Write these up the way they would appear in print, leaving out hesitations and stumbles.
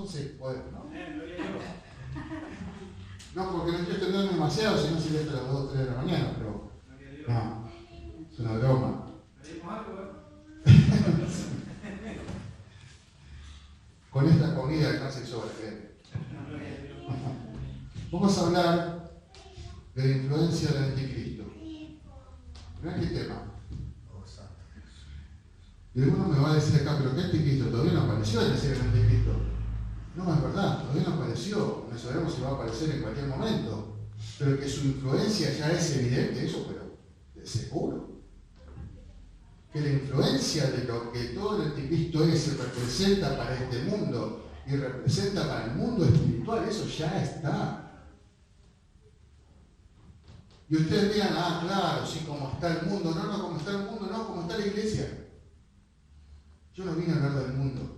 entonces podemos, ¿no? No, porque no quiero extenderme demasiado, si no sería hasta las 2 o 3 de la mañana, pero no, es una broma. Con esta comida de casi sobra, vamos a hablar de la influencia del anticristo. Mirá qué tema. Y alguno me va a decir acá, pero ¿qué anticristo? Todavía no apareció el decir el anticristo. No, es verdad, todavía no apareció. No sabemos si va a aparecer en cualquier momento. Pero que su influencia ya es evidente, eso, pero de seguro. Que la influencia de lo que todo el anticristo es y representa para este mundo y representa para el mundo espiritual, eso ya está. Y ustedes dirán, claro, sí, como está el mundo. No, como está el mundo, no, como está la iglesia. Yo no vine a hablar del mundo.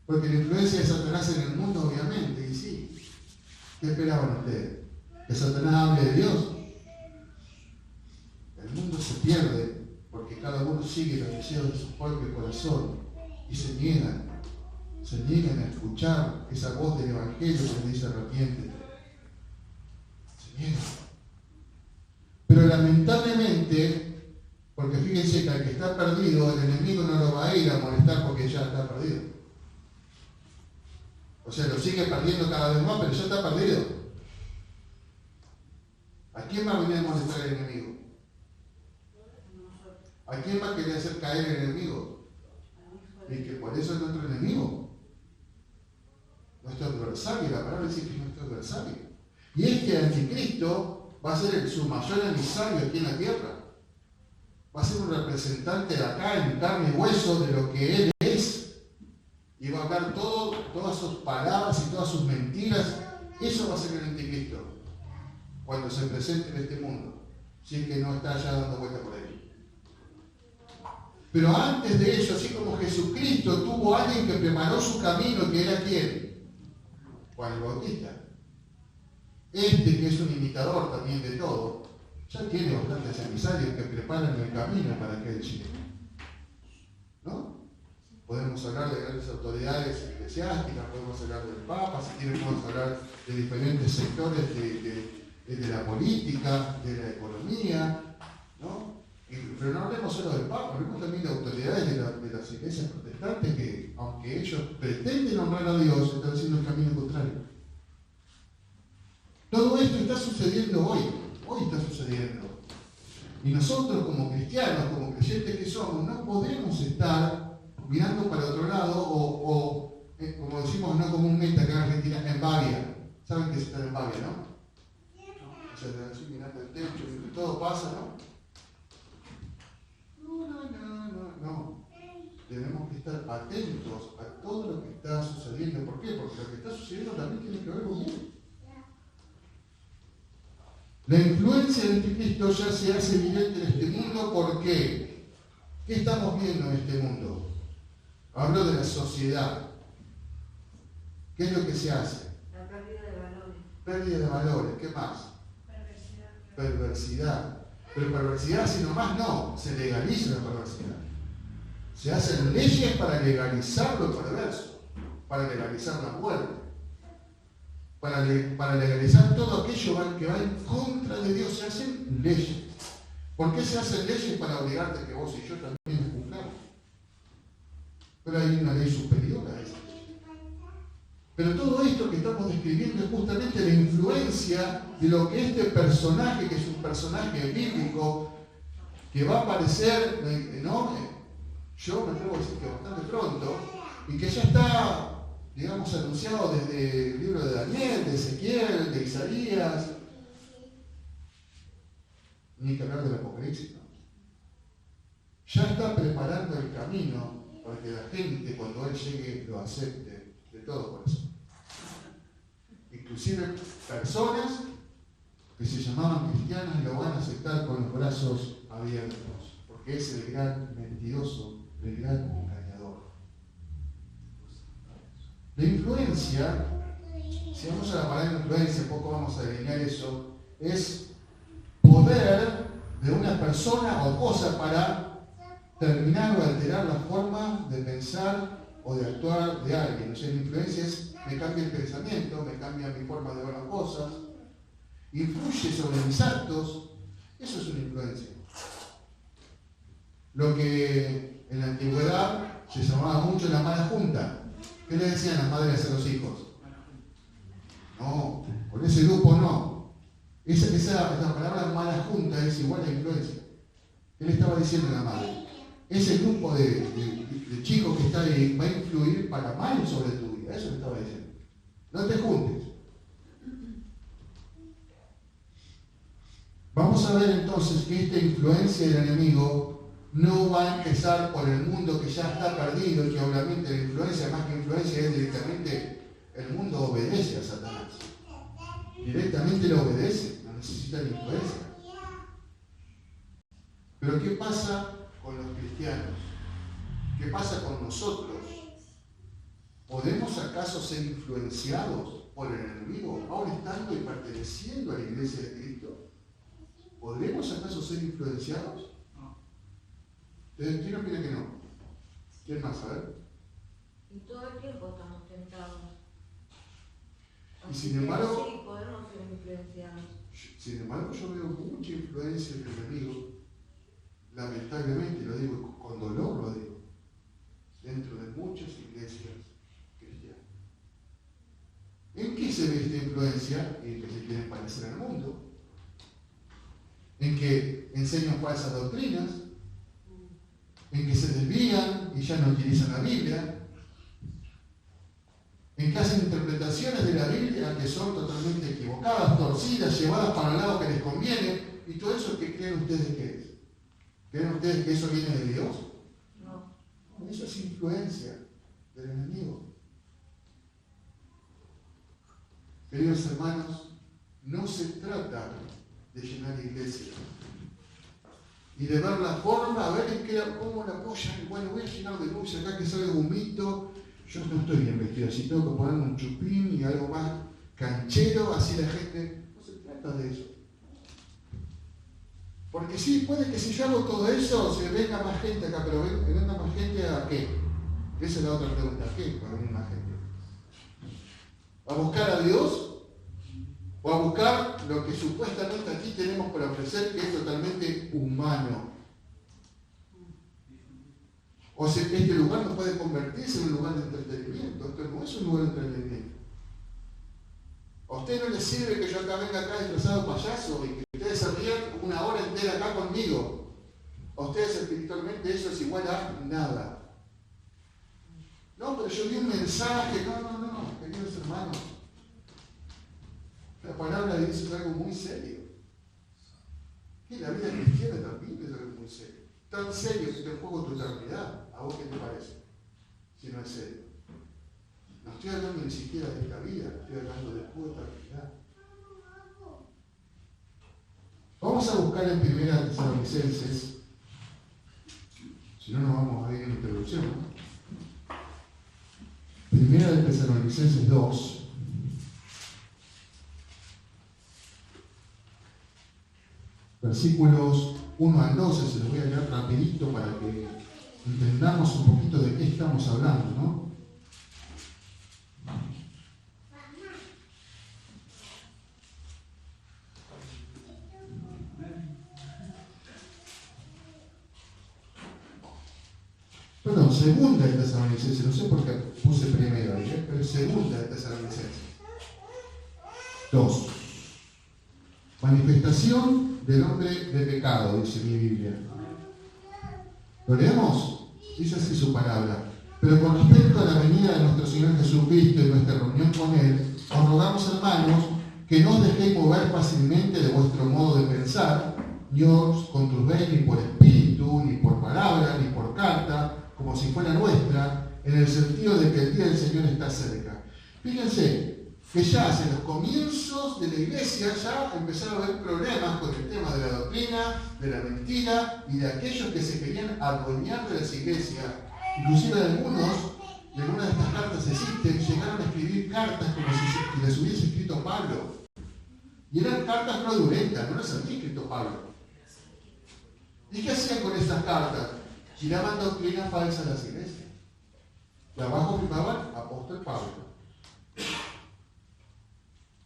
Porque la influencia de Satanás en el mundo, obviamente, y sí. ¿Qué esperaban ustedes? ¿Que Satanás hable de Dios? El mundo se pierde porque cada uno sigue los deseos de su propio corazón y se niegan a escuchar esa voz del Evangelio que dice arrepiéntete. Se niegan. Pero lamentablemente, porque fíjense que al que está perdido, el enemigo no lo va a ir a molestar porque ya está perdido. O sea, lo sigue perdiendo cada vez más, pero ya está perdido. ¿A quién va a venir a molestar el enemigo? ¿A quién va a querer hacer caer el enemigo? Y que por eso es nuestro enemigo. Nuestro adversario, la palabra dice que es nuestro adversario. Y este anticristo va a ser su mayor emisario aquí en la tierra. Va a ser un representante de acá en carne y hueso de lo que él es. Y va a hablar todas sus palabras y todas sus mentiras. Eso va a ser el anticristo cuando se presente en este mundo, si es que no está ya dando vuelta por ahí. Pero antes de ello, así como Jesucristo tuvo a alguien que preparó su camino, que era ¿quién? Juan el Bautista. Este, que es un imitador también de todo, ya tiene bastantes emisarios que preparan el camino para que él llegue. ¿No? Podemos hablar de grandes autoridades eclesiásticas, podemos hablar del Papa, si quieren podemos hablar de diferentes sectores de la política, de la economía, ¿no? Pero no hablemos solo del Papa, hablemos también de autoridades de las iglesias protestantes que, aunque ellos pretenden honrar a Dios, están haciendo el camino contrario. Todo esto está sucediendo hoy está sucediendo. Y nosotros como cristianos, como creyentes que somos, no podemos estar mirando para otro lado o como decimos no comúnmente acá en Argentina, en Bavia. ¿Saben qué es estar en Bavia, no? O sea, así mirando el techo, y todo pasa, ¿no? No. Tenemos que estar atentos a todo lo que está sucediendo. ¿Por qué? Porque lo que está sucediendo también tiene que ver con Él. La influencia del anticristo ya se hace evidente en este mundo. ¿Por qué? ¿Qué estamos viendo en este mundo? Hablo de la sociedad. ¿Qué es lo que se hace? La pérdida de valores. Pérdida de valores. ¿Qué más? Perversidad. Pero perversidad, si nomás no, se legaliza la perversidad. Se hacen leyes para legalizar lo perverso, para legalizar la muerte, para legalizar todo aquello que va en contra de Dios. Se hacen leyes. ¿Por qué se hacen leyes? Para obligarte a que vos y yo también las cumplamos. Pero hay una ley superior a esa. Pero todo esto que estamos describiendo es justamente la influencia de lo que este personaje, que es un personaje bíblico, que va a aparecer, ¿no? Yo me atrevo a decir que bastante pronto, y que ya está, digamos, anunciado desde el libro de Daniel, de Ezequiel, de Isaías, ni que hablar del Apocalipsis, ¿no? Ya está preparando el camino para que la gente, cuando Él llegue, lo acepte de todo corazón. Inclusive personas que se llamaban cristianas lo van a aceptar con los brazos abiertos, porque es el gran mentiroso, el gran engañador. La influencia, si vamos a la palabra influencia, poco vamos a delinear eso, es poder de una persona o cosa para terminar o alterar la forma de pensar o de actuar de alguien. O sea, la influencia me cambia el pensamiento, me cambia mi forma de ver las cosas, influye sobre mis actos. Eso es una influencia. Lo que en la antigüedad se llamaba mucho la mala junta. ¿Qué le decían las madres a los hijos? No, con ese grupo no. La palabra mala junta es igual a influencia. ¿Qué le estaba diciendo a la madre? Ese grupo de chicos que está ahí va a influir para mal sobre tu vida. Eso le estaba diciendo. No te juntes. Vamos a ver entonces que esta influencia del enemigo no va a empezar por el mundo que ya está perdido, y que obviamente la influencia, más que influencia, es directamente el mundo obedece a Satanás. Directamente lo obedece, no necesita la influencia. Pero ¿qué pasa con los cristianos? ¿Qué pasa con nosotros? ¿Podemos acaso ser influenciados por el enemigo, aún estando y perteneciendo a la iglesia de Cristo? ¿Podremos acaso ser influenciados? No. ¿Quién opina que no? ¿Quién más? A ver. Y todo el tiempo estamos tentados. Y sin embargo, sí, podemos ser influenciados. Sin embargo, yo veo mucha influencia del enemigo, lamentablemente, lo digo con dolor, lo digo, dentro de muchas iglesias cristianas. ¿En qué se ve esta influencia? En que se quieren parecer al mundo, en que enseñan falsas doctrinas, en que se desvían y ya no utilizan la Biblia, en que hacen interpretaciones de la Biblia que son totalmente equivocadas, torcidas, llevadas para el lado que les conviene, y todo eso, ¿qué creen ustedes que es? ¿Creen ustedes que eso viene de Dios? No. Eso es influencia del enemigo. Queridos hermanos, no se trata de llenar iglesias y de ver la forma, a ver cómo la apoyan. Bueno, voy a llenar de luz acá que salga humito. Yo no estoy bien vestido, así tengo que ponerme un chupín y algo más canchero, así la gente. No se trata de eso. Porque sí, puede que si yo hago todo eso, se venga más gente acá, pero venga más gente ¿a qué? Esa es la otra pregunta. ¿A qué va a venir más gente? ¿A buscar a Dios? ¿O a buscar lo que supuestamente aquí tenemos para ofrecer, que es totalmente humano? O sea, este lugar no puede convertirse en un lugar de entretenimiento. Esto no es un lugar de entretenimiento. ¿A usted no le sirve que yo acá venga acá disfrazado de payaso y que ustedes se rían una hora entera acá conmigo? A ustedes espiritualmente eso es igual a nada. No, pero yo vi un mensaje. No, queridos hermanos. La palabra de Dios es algo muy serio. Y la vida cristiana también es algo muy serio. Tan serio que te juego tu eternidad. ¿A vos qué te parece? Si no es serio. No estoy hablando ni siquiera de esta vida, estoy hablando de tu eternidad. Vamos a buscar en Primera de Tesalonicenses, si no nos vamos a ir en la introducción, ¿no? Primera de Tesalonicenses 2. Versículos 1 al 12, se los voy a leer rapidito para que entendamos un poquito de qué estamos hablando, ¿no? Perdón, segunda de Tesalonicenses, no sé por qué puse primero ahí, pero segunda de Tesalonicenses 2. Manifestación del hombre de pecado, dice mi Biblia. ¿Lo leemos? Dice así su palabra. Pero con respecto a la venida de nuestro Señor Jesucristo y nuestra reunión con Él, os rogamos, hermanos, que no os dejéis mover fácilmente de vuestro modo de pensar, ni os conturbéis ni por espíritu, ni por palabra, ni por carta, como si fuera nuestra, en el sentido de que el día del Señor está cerca. Fíjense que ya en los comienzos de la iglesia ya empezaron a haber problemas con el tema de la doctrina, de la mentira y de aquellos que se querían adueñar de las iglesias. Inclusive algunos, y algunas de estas cartas existen, llegaron a escribir cartas como si les hubiese escrito Pablo. Y eran cartas fraudulentas, no las había escrito Pablo. ¿Y qué hacían con estas cartas? Tiraban doctrina falsa a las iglesias. Y abajo firmaba apóstol Pablo.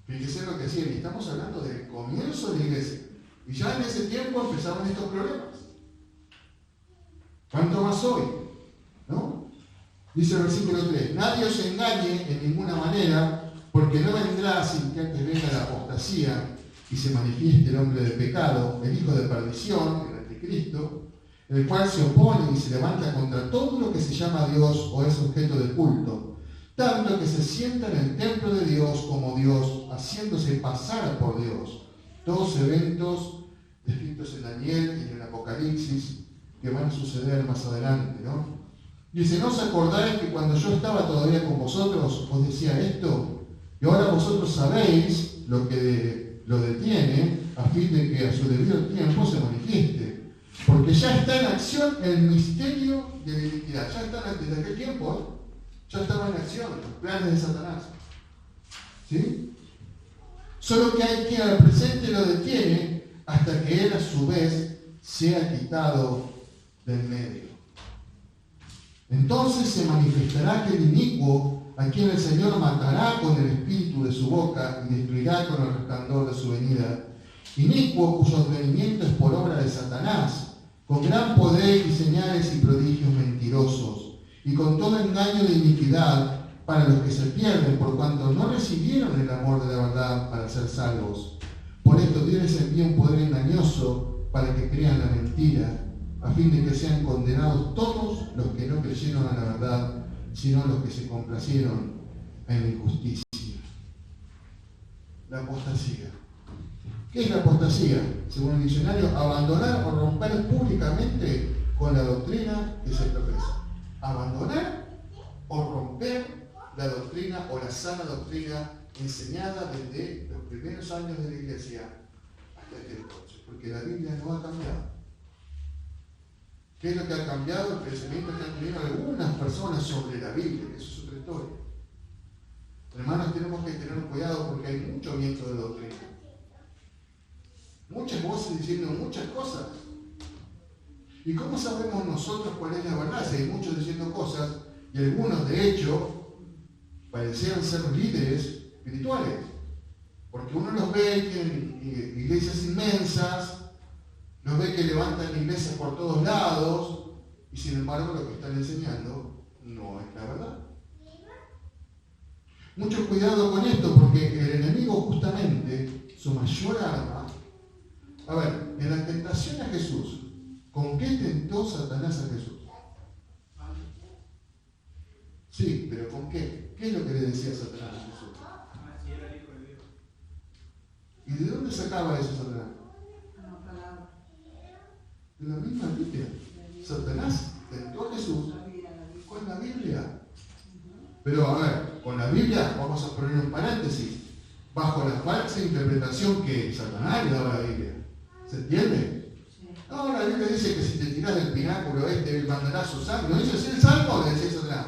Fíjese lo que decía, y estamos hablando del comienzo de la iglesia. Y ya en ese tiempo empezaron estos problemas. ¿Cuánto más hoy? ¿No? Dice el versículo 3, nadie os engañe en ninguna manera, porque no vendrá sin que antes venga la apostasía y se manifieste el hombre de pecado, el hijo de perdición, el anticristo, el cual se opone y se levanta contra todo lo que se llama Dios o es objeto de culto, tanto que se sienta en el templo de Dios como Dios, haciéndose pasar por Dios. Todos eventos descritos en Daniel y en el Apocalipsis que van a suceder más adelante, ¿no? Dice, ¿no os acordáis que cuando yo estaba todavía con vosotros os decía esto? Y ahora vosotros sabéis lo que lo detiene a fin de que a su debido tiempo se manifieste. Porque ya está en acción el misterio de la iniquidad. Ya está desde aquel tiempo, ya estaba en acción los planes de Satanás. ¿Sí? Solo que hay quien al presente lo detiene hasta que él a su vez sea quitado del medio. Entonces se manifestará aquel inicuo a quien el Señor matará con el espíritu de su boca y destruirá con el resplandor de su venida. Inicuo cuyo advenimiento es por obra de Satanás, con gran poder y señales y prodigios mentirosos, y con todo engaño de iniquidad para los que se pierden, por cuanto no recibieron el amor de la verdad para ser salvos. Por esto Dios les envía un poder engañoso para que crean la mentira, a fin de que sean condenados todos los que no creyeron a la verdad, sino los que se complacieron en la injusticia. La apostasía. ¿Qué es la apostasía? Según el diccionario, abandonar o romper públicamente con la doctrina que se profesa. Abandonar o romper la doctrina o la sana doctrina enseñada desde los primeros años de la iglesia hasta este entonces, porque la Biblia no ha cambiado. ¿Qué es lo que ha cambiado? El pensamiento que han tenido algunas personas sobre la Biblia, que eso es otra historia. Hermanos, tenemos que tener cuidado porque hay mucho viento de doctrina. Muchas voces diciendo muchas cosas. ¿Y cómo sabemos nosotros cuál es la verdad? Si hay muchos diciendo cosas y algunos, de hecho, parecieran ser líderes espirituales. Porque uno los ve que tienen iglesias inmensas, los ve que levantan iglesias por todos lados y sin embargo lo que están enseñando no es la verdad. Mucho cuidado con esto porque el enemigo justamente, su mayor arma, a ver, en la tentación a Jesús, ¿con qué tentó Satanás a Jesús? Sí, pero ¿con qué? ¿Qué es lo que le decía Satanás a Jesús? Si era el hijo de Dios. ¿Y de dónde sacaba eso Satanás? De la misma Biblia. Satanás tentó a Jesús con la Biblia. Pero a ver, con la Biblia vamos a poner un paréntesis, bajo la falsa interpretación que Satanás le daba a la Biblia. ¿Se entiende? No, la Biblia dice que si te tiras del pináculo él mandará su sangre. ¿No dice así el Salmo? Le decía Satanás.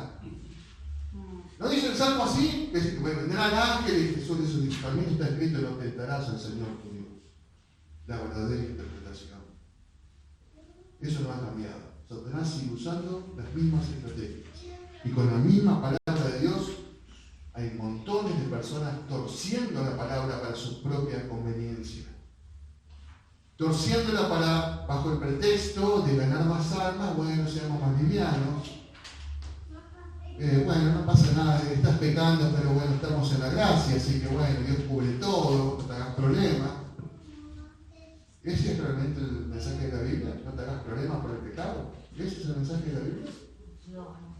¿No dice el Salmo así? Que vendrán ángeles y Jesús dice, también está escrito, no tentarás al Señor tu Dios. La verdadera interpretación. Eso no ha cambiado. Satanás sigue usando las mismas estrategias. Y con la misma palabra de Dios hay montones de personas torciendo la palabra para su propia conveniencia. Torciéndola bajo el pretexto de ganar más almas, bueno, seamos más livianos. Bueno, no pasa nada, estás pecando, pero bueno, estamos en la gracia, así que bueno, Dios cubre todo, no te hagas problema. ¿Ese es realmente el mensaje de la Biblia? ¿No te hagas problemas por el pecado? ¿Ese es el mensaje de la Biblia? No.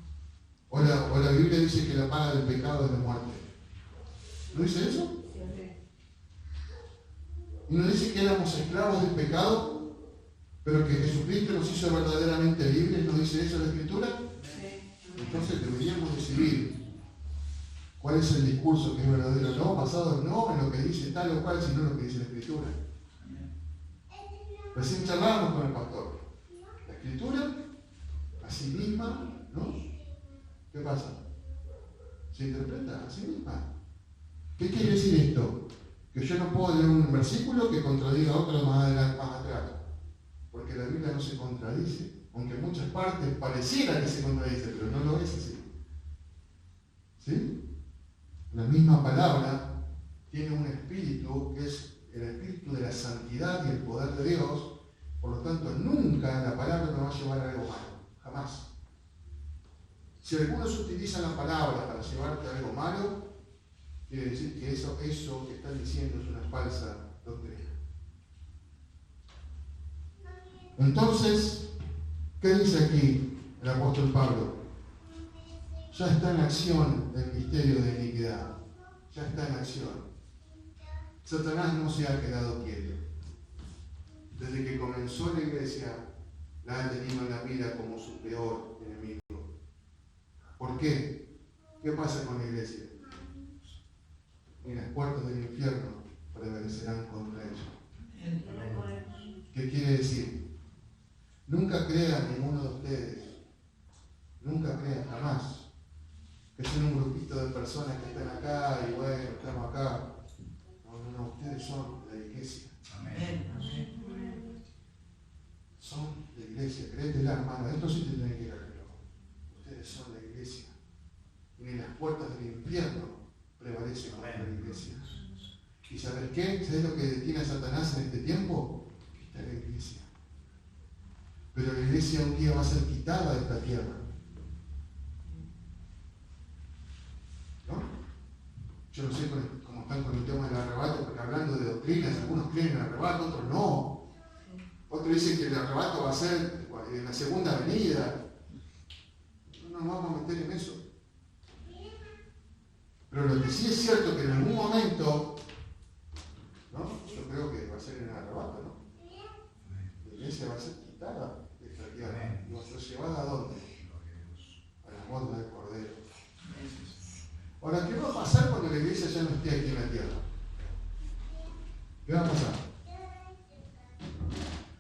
O la Biblia dice que la paga del pecado es la muerte. ¿No dice eso? ¿Y no dice que éramos esclavos del pecado, pero que Jesucristo nos hizo verdaderamente libres? ¿No dice eso la Escritura? Entonces deberíamos decidir cuál es el discurso que es verdadero. No, basado no en lo que dice tal o cual, sino en lo que dice la Escritura. Recién charlábamos con el pastor. La Escritura, a sí misma, ¿no? ¿Qué pasa? Se interpreta a sí misma. ¿Qué quiere decir esto? Que yo no puedo leer un versículo que contradiga otro más atrás. Porque la Biblia no se contradice. Aunque en muchas partes pareciera que se contradice, pero no lo es así. La misma palabra tiene un espíritu que es el espíritu de la santidad y el poder de Dios. Por lo tanto, nunca la palabra nos va a llevar a algo malo. Jamás. Si algunos utilizan la palabra para llevarte a algo malo, quiere decir que eso que están diciendo es una falsa doctrina. Entonces, ¿qué dice aquí el apóstol Pablo? Ya está en acción el misterio de iniquidad. Ya está en acción. Satanás no se ha quedado quieto. Desde que comenzó la iglesia, la ha tenido en la mira como su peor enemigo. ¿Por qué? ¿Qué pasa con la iglesia? Y las puertas del infierno prevalecerán contra ella. ¿Qué quiere decir? Nunca crean ninguno de ustedes, nunca crean jamás que son un grupito de personas que están acá y bueno, estamos acá. No, ustedes son la iglesia. Amén. Son la iglesia, créetela, hermano, esto sí te tiene que ir al reloj. Ustedes son la iglesia. Y ni las puertas del infierno prevalecen contra la iglesia. ¿Y sabes qué? ¿Sabes lo que detiene a Satanás en este tiempo? Que está la iglesia. Pero la iglesia un día va a ser quitada de esta tierra. ¿No? Yo no sé cómo están con el tema del arrebato, porque hablando de doctrinas, algunos creen en el arrebato, otros no. Otros dicen que el arrebato va a ser en la segunda venida. No nos vamos a meter en eso. Pero lo que sí es cierto que en algún momento, ¿no? Yo creo que va a ser en el arrebato, ¿no? La iglesia va a ser quitada de esta tierra. ¿Y va a ser llevada a dónde? A la boda del Cordero. Ahora, ¿qué va a pasar cuando la iglesia ya no esté aquí en la tierra? ¿Qué va a pasar?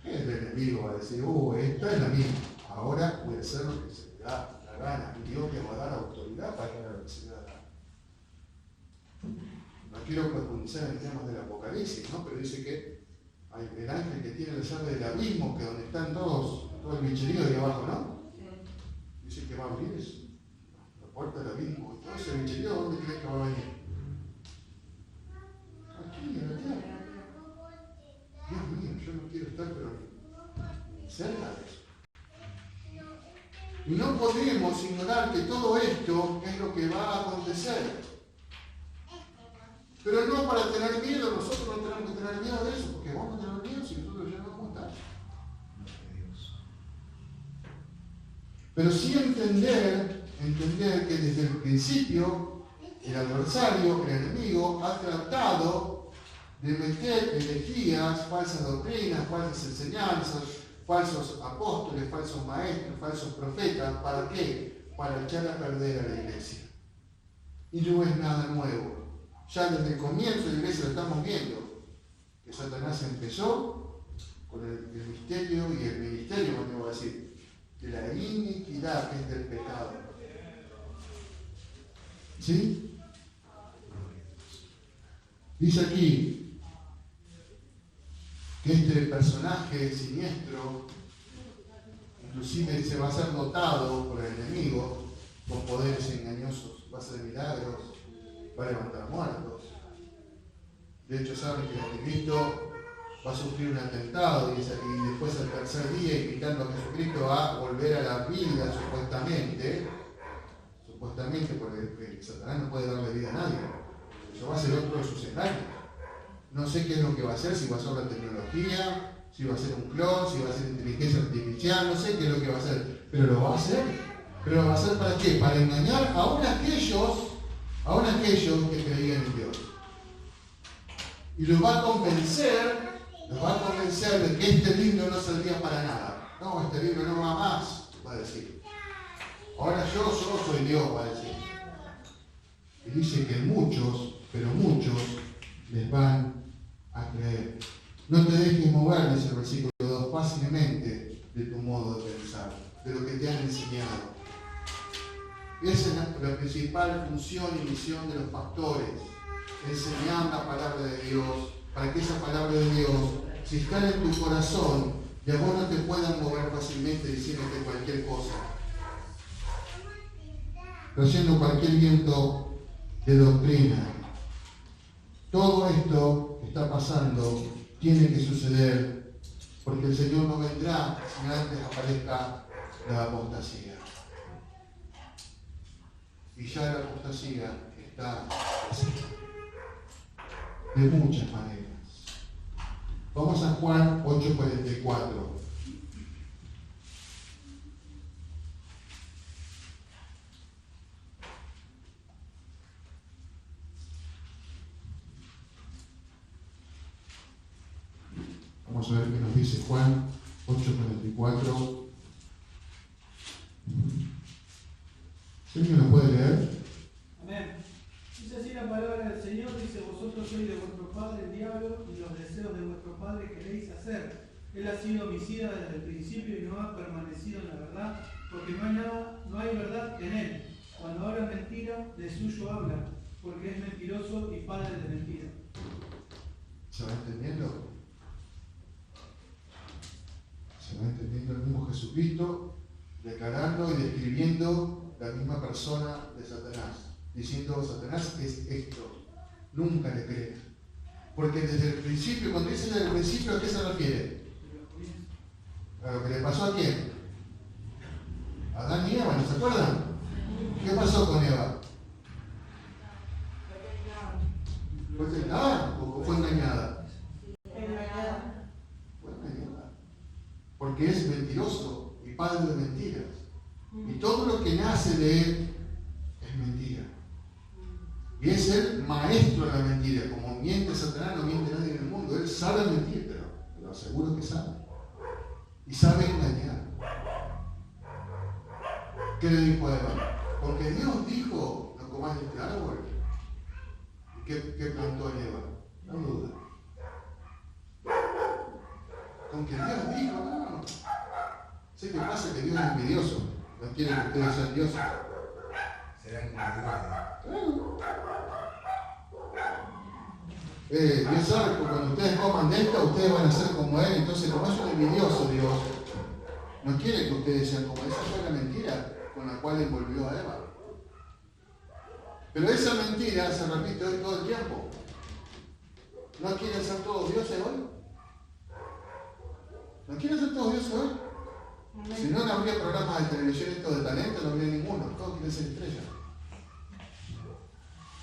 El enemigo va a decir, esta es la mía. Ahora voy a hacer lo que se me da la gana. Y Dios me va a dar autoridad para hacer lo que se me da la gana. No quiero profundizar en temas del Apocalipsis, ¿no? Pero dice que hay el ángel que tiene la llave del abismo, que donde están todo el bicherío ahí abajo, ¿no? Dice que va a abrir eso. La puerta del abismo. Y todo ese bicherío, ¿dónde crees que va a venir? Aquí, en la tierra. Dios mío, yo no quiero estar, pero ni cerca de eso. Y no podemos ignorar que todo esto es lo que va a acontecer. Pero no para tener miedo, nosotros no tenemos que tener miedo de eso, porque vamos a tener miedo si nosotros ya no vamos a estar. Pero sí entender que desde el principio el adversario, el enemigo, ha tratado de meter herejías, falsas doctrinas, falsas enseñanzas, falsos apóstoles, falsos maestros, falsos profetas. ¿Para qué? Para echar a perder a la iglesia. Y no es nada nuevo. Ya desde el comienzo de la iglesia lo estamos viendo, que Satanás empezó con el misterio y el ministerio, no te voy a decir, de la iniquidad, que es del pecado. ¿Sí? Dice aquí que este personaje siniestro inclusive se va a ser dotado por el enemigo con poderes engañosos, va a hacer milagros, va a levantar muertos. De hecho, saben que el anticristo va a sufrir un atentado y después al tercer día invitando a Jesucristo a volver a la vida, supuestamente, porque Satanás no puede darle vida a nadie. Eso va a ser otro de sus engaños. No sé qué es lo que va a hacer, si va a ser la tecnología, si va a ser un clon, si va a ser inteligencia artificial, no sé qué es lo que va a hacer, pero lo va a hacer. ¿Pero lo va a hacer para qué? Para engañar aún aquellos que creían en Dios. Y los va a convencer de que este libro no servía para nada. No, este libro no va más, va a decir. Ahora yo soy Dios, va a decir. Y dice que muchos, pero muchos, les van a creer. No te dejes mover, dice el versículo 2, fácilmente de tu modo de pensar, de lo que te han enseñado. Esa es la principal función y misión de los pastores, enseñar la palabra de Dios, para que esa palabra de Dios, si está en tu corazón, ya vos no te puedan mover fácilmente diciéndote cualquier cosa, trayendo cualquier viento de de doctrina. Todo esto que está pasando tiene que suceder porque el Señor no vendrá si antes aparezca la apostasía. Y ya la apostasía está presente de muchas maneras. Vamos a Juan 8:44. Vamos a ver qué nos dice Juan 8:44. ¿Alguien lo puede leer? Amén. Dice así la palabra del Señor, dice: vosotros sois de vuestro padre el diablo, y los deseos de vuestro padre queréis hacer. Él ha sido homicida desde el principio y no ha permanecido en la verdad, porque no hay verdad en él. Cuando habla mentira, de suyo habla, porque es mentiroso y padre de mentira. ¿Se va entendiendo? Se va entendiendo el mismo Jesucristo declarando y describiendo la misma persona de Satanás, diciendo: Satanás es esto, nunca le creas. Porque desde el principio, cuando dice desde el principio, ¿a qué se refiere? ¿A lo que le pasó a quién? A Adán y Eva, ¿no se acuerdan? ¿Qué pasó con Eva? ¿Fue tentada o fue engañada? Fue engañada. Porque es mentiroso y padre de mentiras. Y todo lo que nace de él es mentira. Y es el maestro de la mentira. Como miente Satanás, no miente nadie en el mundo. Él sabe mentir, pero lo aseguro que sabe. Y sabe engañar. ¿Qué le dijo a Eva? Porque Dios dijo: no comáis de este árbol. ¿Y qué plantó en Eva? No duda. Con que Dios dijo, no. Sé que pasa que Dios es envidioso. No quiere que ustedes sean dioses. Serán como Dios sabe que cuando ustedes coman de esto, ustedes van a ser como Él. Entonces, como es un envidioso Dios, no quiere que ustedes sean como Él. Esa fue la mentira con la cual envolvió a Eva. Pero esa mentira se repite hoy todo el tiempo. ¿No quieren ser todos dioses hoy? ¿No quieren ser todos dioses hoy? Si no, no habría programas de televisión estos de talento, no habría ninguno. Todos quieren ser estrellas.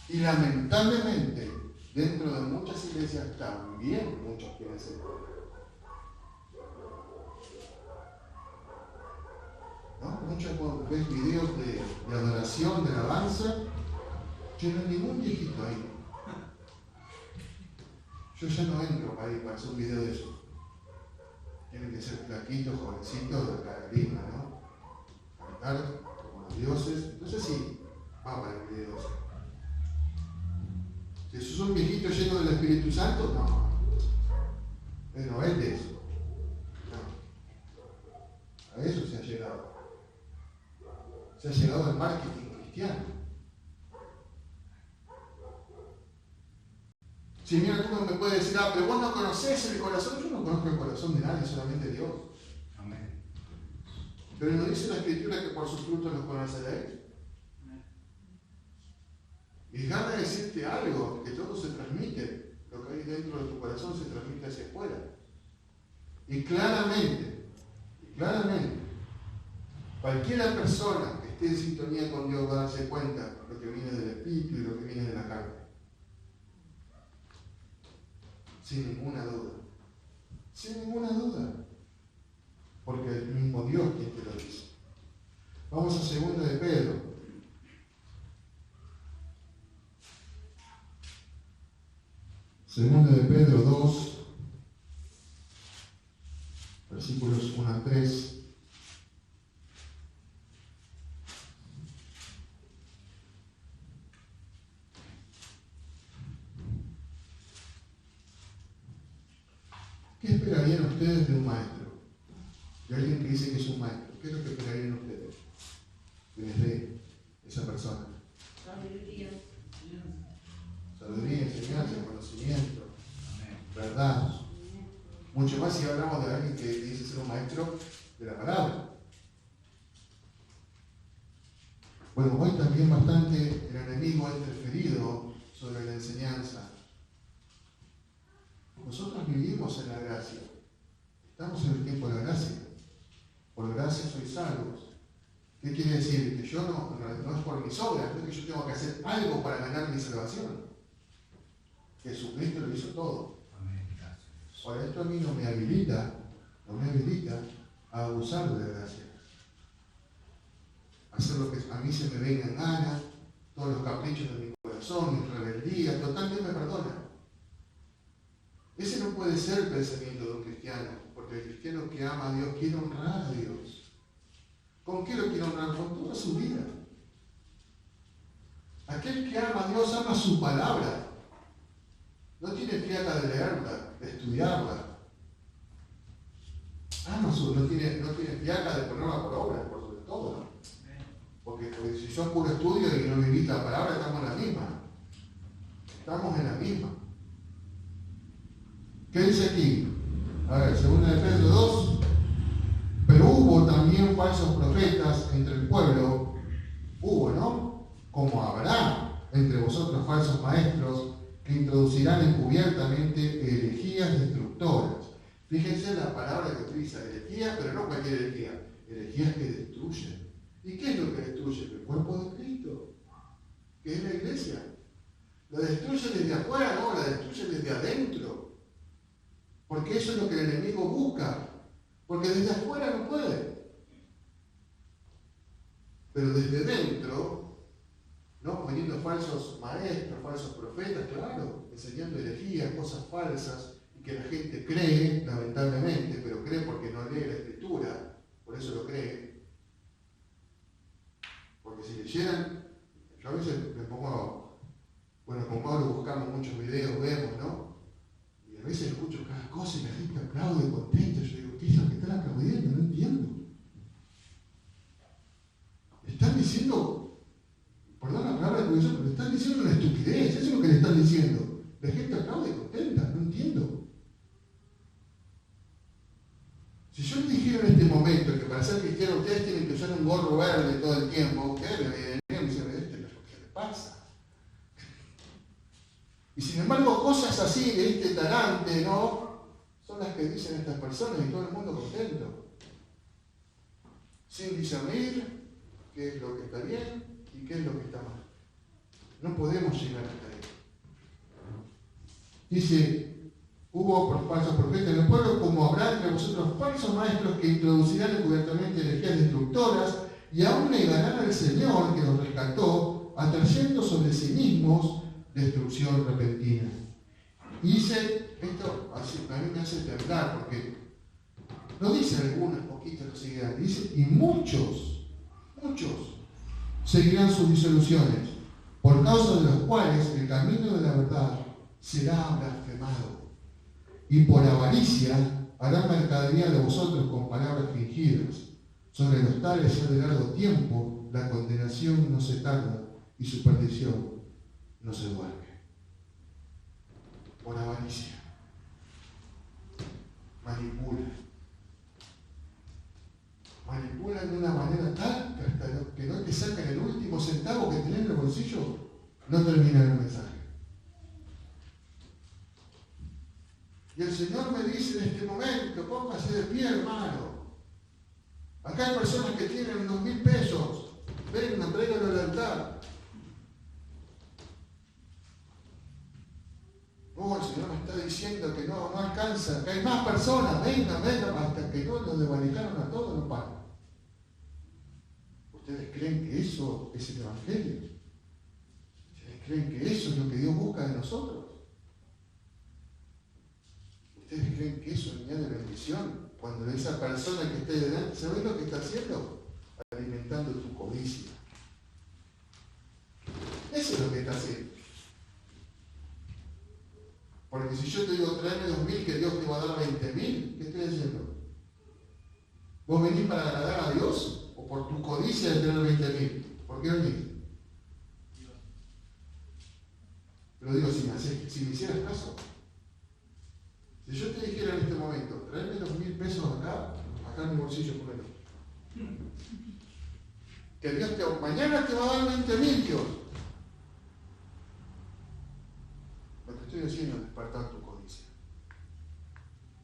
Y lamentablemente, dentro de muchas iglesias también muchos quieren ser. ¿No? Muchos ves videos de adoración, de alabanza. Yo no hay ningún viejito ahí. Yo ya no entro para hacer un video de eso. Tienen que ser flaquitos, jovencitos, de carisma, ¿no? Cantar como los dioses. Entonces sí, va para el video ese. Si eso es un viejito lleno del Espíritu Santo, no. Él no es de eso. No. A eso se ha llegado. Se ha llegado al marketing cristiano. Si mira, tú me puedes decir: pero vos no conocés el corazón. Yo no conozco el corazón de nadie, solamente Dios. Amén. Pero nos dice la Escritura que por sus frutos los conoceréis. Y déjame decirte algo, que todo se transmite. Lo que hay dentro de tu corazón se transmite hacia afuera. Y claramente, cualquier persona que esté en sintonía con Dios va a darse cuenta de lo que viene del Espíritu y lo que viene de la carne. Sin ninguna duda. Sin ninguna duda. Porque es el mismo Dios quien te lo dice. Vamos a 2 de Pedro. Segunda de Pedro 2, versículos 1 a 3. ¿Qué esperarían ustedes de un maestro? De alguien que dice que es un maestro. ¿Qué es lo que esperarían ustedes? Que les dé esa persona. Sabiduría. Sabiduría, enseñanza, conocimiento, verdad. Mucho más si hablamos de alguien que dice ser un maestro de la palabra. Bueno, hoy también bastante el enemigo ha interferido sobre la enseñanza. Nosotros vivimos en la gracia. Estamos en el tiempo de la gracia. Por gracia sois salvos. ¿Qué quiere decir? Que yo no es por mis obras, no es que yo tengo que hacer algo para ganar mi salvación. Jesucristo lo hizo todo. Ahora, esto a mí no me habilita a abusar de la gracia. Hacer lo que a mí se me venga en gana, todos los caprichos de mi corazón, mis rebeldías, total, Dios me perdona. Ese no puede ser el pensamiento de un cristiano, porque el cristiano que ama a Dios quiere honrar a Dios. ¿Con qué lo quiere honrar? Con toda su vida. Aquel que ama a Dios ama su palabra. No tiene fiaca de leerla, de estudiarla. No tiene fiaca de ponerla por obra, por sobre todo, ¿no? Porque si son puro estudio y no vivís la palabra, estamos en la misma. Estamos en la misma. ¿Qué dice aquí? A ver, 2 de Pedro 2. Pero hubo también falsos profetas entre el pueblo. Hubo, ¿no? Como habrá entre vosotros falsos maestros que introducirán encubiertamente herejías destructoras. Fíjense la palabra que utiliza, herejía, pero no cualquier herejía. Herejías que destruyen. ¿Y qué es lo que destruye? El cuerpo de Cristo, que es la iglesia. La destruye desde afuera, no, la destruye desde adentro. Porque eso es lo que el enemigo busca. Porque desde afuera no puede. Pero desde dentro, ¿no? Poniendo falsos maestros, falsos profetas, claro, enseñando herejías, cosas falsas, y que la gente cree, lamentablemente, pero cree porque no lee la Escritura, por eso lo cree. Porque si leyeran, yo a veces me pongo, bueno, con Pablo buscamos muchos videos, vemos, ¿no? Y a veces escucho cada cosa y la gente aplaude contenta. Yo digo, ¿qué es lo que están aplaudiendo? No entiendo. Están diciendo, perdón la palabra de Dios, pero están diciendo una estupidez, eso es lo que le están diciendo. La gente aplaude contenta, no entiendo. Si yo le dijera en este momento que para ser cristiano ustedes tienen que usar un gorro verde todo el tiempo, ustedes me dirían, ¿qué le pasa? Y sin embargo, cosas así de este talante, ¿no? Son las que dicen estas personas y todo el mundo contento. Sin discernir qué es lo que está bien y qué es lo que está mal. No podemos llegar hasta ahí. Dice, hubo falsos profetas en el pueblo, como habrá entre vosotros falsos maestros que introducirán encubiertamente energías destructoras y aún negarán al Señor que los rescató, atrayendo sobre sí mismos destrucción repentina. Y dice, esto a mí me hace temblar, porque no dice algunos poquitos lo seguirán, dice, y muchos seguirán sus disoluciones, por causa de los cuales el camino de la verdad será blasfemado. Y por avaricia harán mercadería de vosotros con palabras fingidas. Sobre los tales ya de largo tiempo la condenación no se tarda y su perdición no se duerme. Por avaricia. Manipulan de una manera tal que hasta que no te sacan el último centavo que tenés en el bolsillo, no termina el mensaje. Y el Señor me dice en este momento, póngase de pie, hermano. Acá hay personas que tienen 2.000 pesos. Vengan, tráiganlo al altar. Oh, el Señor me está diciendo que no alcanza, que hay más personas. Vengan, hasta que no los desvalijaron a todos, no paran. ¿Ustedes creen que eso es el Evangelio? ¿Ustedes creen que eso es lo que Dios busca de nosotros? ¿Ustedes creen que eso añade bendición? Cuando esa persona que está ahí delante, ¿sabes lo que está haciendo? Alimentando tu codicia. Eso es lo que está haciendo. Porque si yo te digo, tráeme 2.000, que Dios te va a dar 20.000, ¿qué estoy haciendo? ¿Vos venís para agradar a Dios o por tu codicia de tener 20.000? ¿Por qué venís? Pero digo, si me hicieras caso. Si yo te dijera en este momento, tráeme 2.000 pesos acá en mi bolsillo, ponelo. Que Dios mañana te va a dar 20 limpios. Lo que estoy haciendo es despertar tu codicia.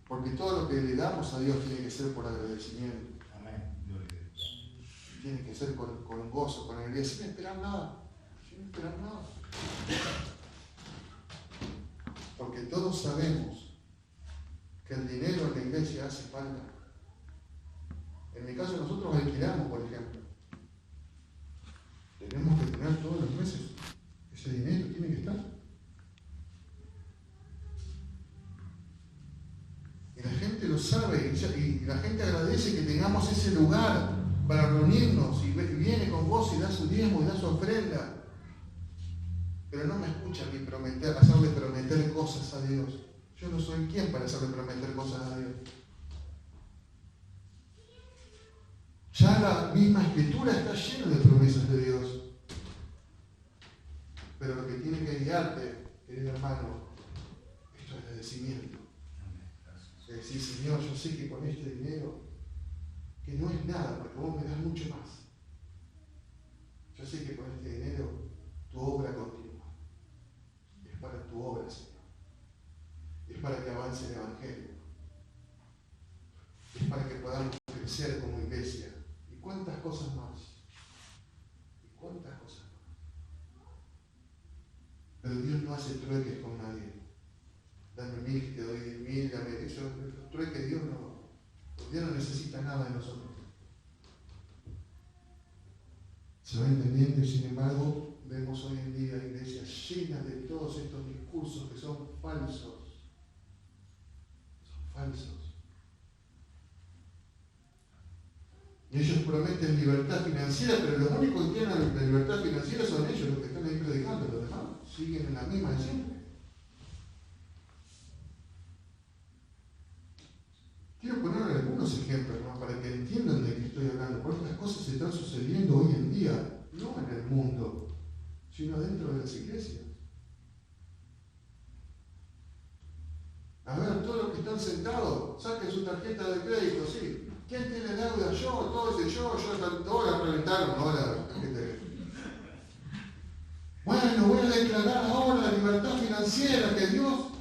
Porque todo lo que le damos a Dios tiene que ser por agradecimiento. Amén. Gloria a Dios. Tiene que ser con gozo, con alegría, sin esperar nada. Sin esperar nada. Porque todos sabemos que el dinero en la iglesia hace falta. En mi caso nosotros alquilamos, por ejemplo. Tenemos que tener todos los meses ese dinero, tiene que estar. Y la gente lo sabe, y la gente agradece que tengamos ese lugar para reunirnos, y viene con gozo y da su diezmo y da su ofrenda. Pero no me escucha ni hacerle prometer cosas a Dios. Yo no soy quien para hacerle prometer cosas a Dios. Ya la misma escritura está llena de promesas de Dios. Pero lo que tiene que guiarte, querido hermano, es tu agradecimiento. Es decir, Señor, yo sé que con este dinero, que no es nada, porque vos me das mucho más. Yo sé que con este dinero tu obra continúa. Es para tu obra, Señor. Es para que avance el Evangelio. Es para que podamos crecer como iglesia. ¿Y cuántas cosas más? ¿Y cuántas cosas más? Pero Dios no hace trueques con nadie. Dame 1000, te doy 10.000, dame eso. Los trueques Dios no necesita nada de nosotros. Se va entendiendo y sin embargo vemos hoy en día iglesias llenas de todos estos discursos que son falsos. Son falsos. Y ellos prometen libertad financiera, pero los únicos que tienen la libertad financiera son ellos, los que están ahí predicando. Los demás siguen en la misma de siempre. Quiero poner algunos ejemplos más para que entiendan de qué estoy hablando, porque estas cosas se están sucediendo hoy en día, no en el mundo, sino dentro de las iglesias. A ver, todos los que están sentados, saquen su tarjeta de crédito, sí. ¿Quién tiene deuda? Yo, todo ese yo, todos la reventaron, no la tarjeta de crédito. Bueno, voy a declarar ahora la libertad financiera, que Dios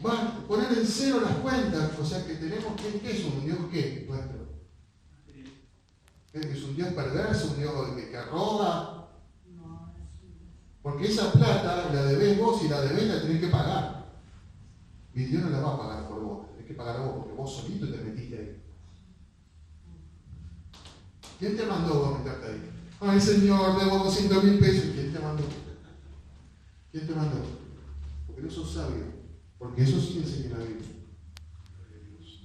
va a poner en cero las cuentas. O sea que tenemos que, ¿qué es un Dios qué? Nuestro. ¿Es un Dios perverso, un Dios que roba? Porque esa plata la debés vos y la debés la tenés que pagar. Y Dios no la va a pagar por vos, tenés que pagar a vos, porque vos solito te metiste ahí. ¿Quién te mandó vos a meterte ahí? Ay, Señor, debo 200.000 pesos. ¿Quién te mandó? ¿Quién te mandó? Porque no sos sabio. Porque eso sí enseña la Biblia.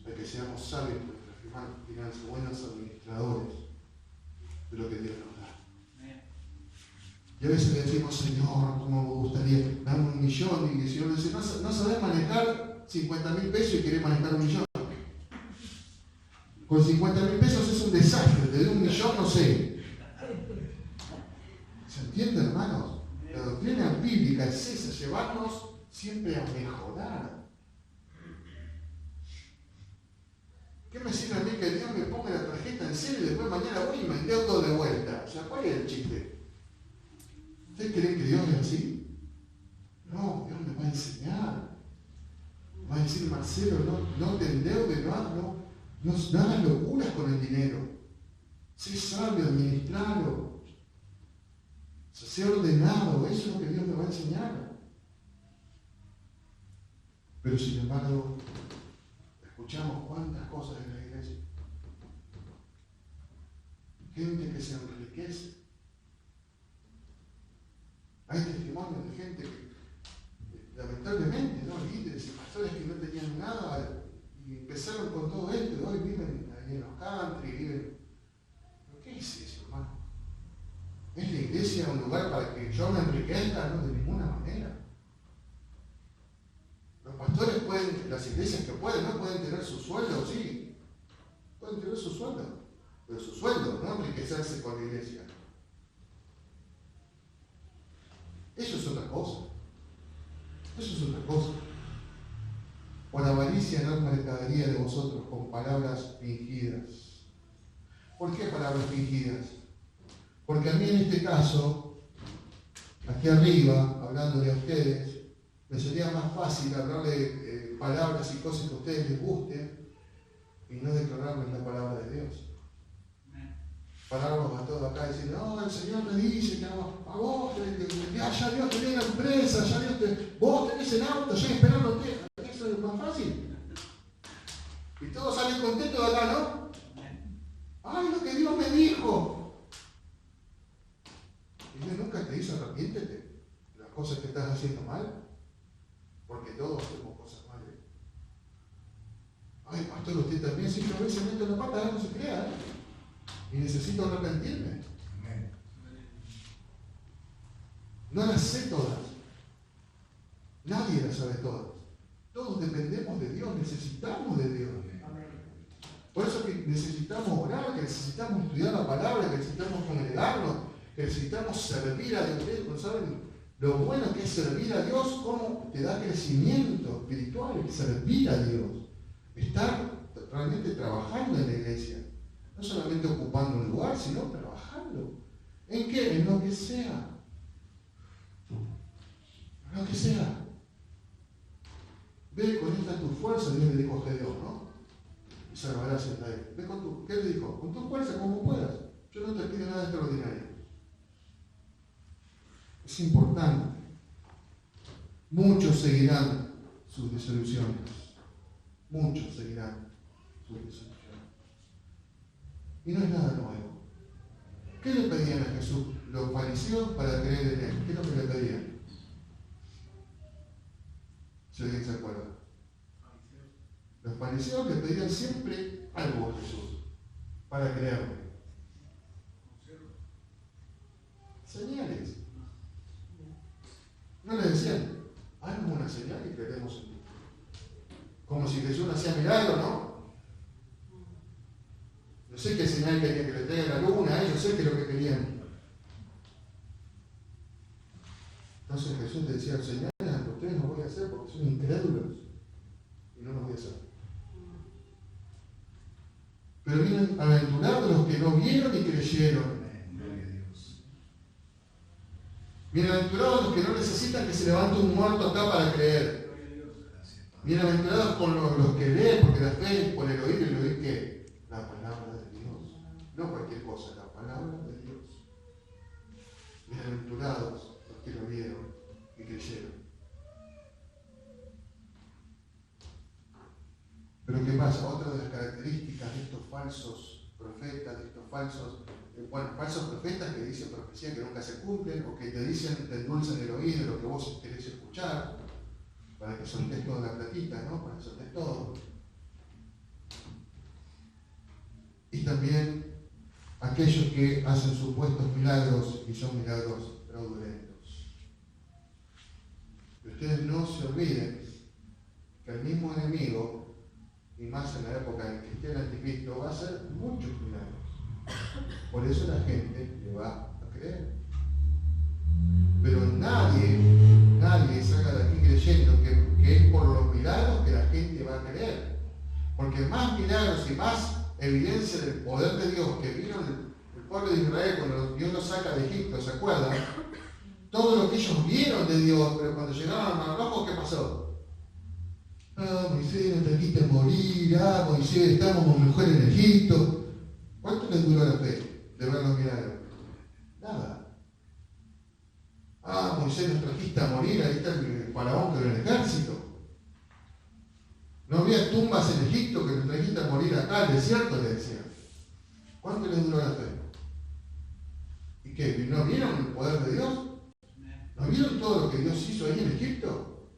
Para que seamos sabios en nuestras finanzas, buenos administradores de lo que Dios nos da. Y a veces le decimos, Señor, ¿cómo me gustaría? Dame 1 millón. Y el Señor dice, no sabés manejar 50.000 pesos y querés manejar 1 millón. Con 50.000 pesos es un desastre, te doy 1 millón, no sé. ¿Se entiende, hermanos? La doctrina bíblica es esa, llevarnos siempre a mejorar. ¿Qué me sirve a mí que Dios me ponga la tarjeta en serio y después mañana voy y me endeudo de vuelta? O sea, ¿cuál es el chiste? ¿Ustedes creen que Dios es así? No, Dios me va a enseñar. Va a decir, Marcelo, no te endeudes, no hagas locuras con el dinero. Sé sabio, administralo. Sé ordenado, eso es lo que Dios me va a enseñar. Pero sin embargo, escuchamos cuántas cosas en la iglesia. Gente que se enriquece. Hay testimonios de gente que, lamentablemente, ¿no? Líderes y pastores que no tenían nada y empezaron con todo esto y hoy viven ahí en los country, viven. ¿Pero qué es eso, hermano? ¿Es la iglesia un lugar para que yo me enriquezca? No, de ninguna manera. Los pastores pueden, las iglesias que pueden, no pueden tener su sueldo, sí. Pueden tener su sueldo. Pero su sueldo, no enriquecerse con la iglesia. Eso es otra cosa. Eso es otra cosa. Por avaricia no es mercadería de vosotros con palabras fingidas. ¿Por qué palabras fingidas? Porque a mí en este caso, aquí arriba, hablándole a ustedes, me sería más fácil hablarle palabras y cosas que a ustedes les gusten y no declararles la palabra de Dios. Pararnos a todos acá y decir, no, el Señor me dice que a vos, ya Dios te dio la empresa, ya Dios vos tenés el auto, ya esperándote. Eso es más fácil. Y todos salen contentos de acá, ¿no? Ay, lo que Dios me dijo. Y Dios nunca te dice arrepiéntete de las cosas que estás haciendo mal. Porque todos hacemos cosas malas. Ay, pastor, usted también, si yo a veces meto la pata, no se crea, y necesito arrepentirme. No las sé todas. Nadie las sabe todas. Todos dependemos de Dios, necesitamos de Dios. Por eso que necesitamos orar, que necesitamos estudiar la palabra, que necesitamos congregarnos, que necesitamos servir a Dios. ¿Saben lo bueno que es servir a Dios? Cómo te da crecimiento espiritual, servir a Dios. Estar realmente trabajando en la iglesia. No solamente ocupando un lugar, sino trabajando. ¿En qué? En lo que sea. En lo que sea. Ve con esta tu fuerza, Dios le dijo a Gedeón, ¿no? Y salvarás a Israel. Ve con tu, ¿qué le dijo? Con tu fuerza, como puedas. Yo no te pido nada extraordinario. Es importante. Muchos seguirán sus disoluciones. Muchos seguirán sus disoluciones. Y no es nada nuevo. ¿Qué le pedían a Jesús los fariseos para creer en él? ¿Qué es lo que le pedían? Si alguien se acuerda. Los fariseos le pedían siempre algo a Jesús para creerle. Señales. No le decían, haznos una señal y creeremos en ti. Como si Jesús no hacía milagros, ¿no? No sé qué señal querían, que le traigan la luna, ellos sé qué es lo que querían. Entonces Jesús le decía, señales a ustedes no voy a hacer porque son incrédulos y no los voy a hacer. Pero bienaventurados los que no vieron y creyeron. Bienaventurados los que no necesitan que se levante un muerto acá para creer. Bienaventurados con los que leen, porque la fe es por el oír, y el oír ¿qué? La palabra de Dios. No cualquier cosa, la palabra de Dios. Bienaventurados los que lo vieron y creyeron. Pero ¿qué pasa? Otra de las características de estos falsos profetas, de estos falsos profetas que dicen profecías que nunca se cumplen, o que te dicen, te endulzan el oído lo que vos querés escuchar, para que soltés toda la platita, ¿no? Para que soltés todo. Y también aquellos que hacen supuestos milagros y son milagros fraudulentos. Y ustedes no se olviden que el mismo enemigo, y más en la época en que esté el anticristo, va a hacer muchos milagros. Por eso la gente le va a creer. Pero nadie salga de aquí creyendo que es por los milagros que la gente va a creer. Porque más milagros y más evidencia del poder de Dios que vino el pueblo de Israel cuando Dios los saca de Egipto, ¿se acuerdan? Todo lo que ellos vieron de Dios, pero cuando llegaron al Mar Rojo, ¿qué pasó? Ah, Moisés, no trajiste a morir, Moisés, estábamos mejor en Egipto. ¿Cuánto les duró la fe de ver los milagros? Nada. Moisés, nos trajiste a morir, ahí está el faraón que era el ejército. No había tumbas en Egipto que nos trajiste a morir acá, al desierto, le decían. ¿Cuánto les duró la fe? ¿Y qué? ¿No vieron el poder de Dios? ¿No vieron todo lo que Dios hizo ahí en Egipto?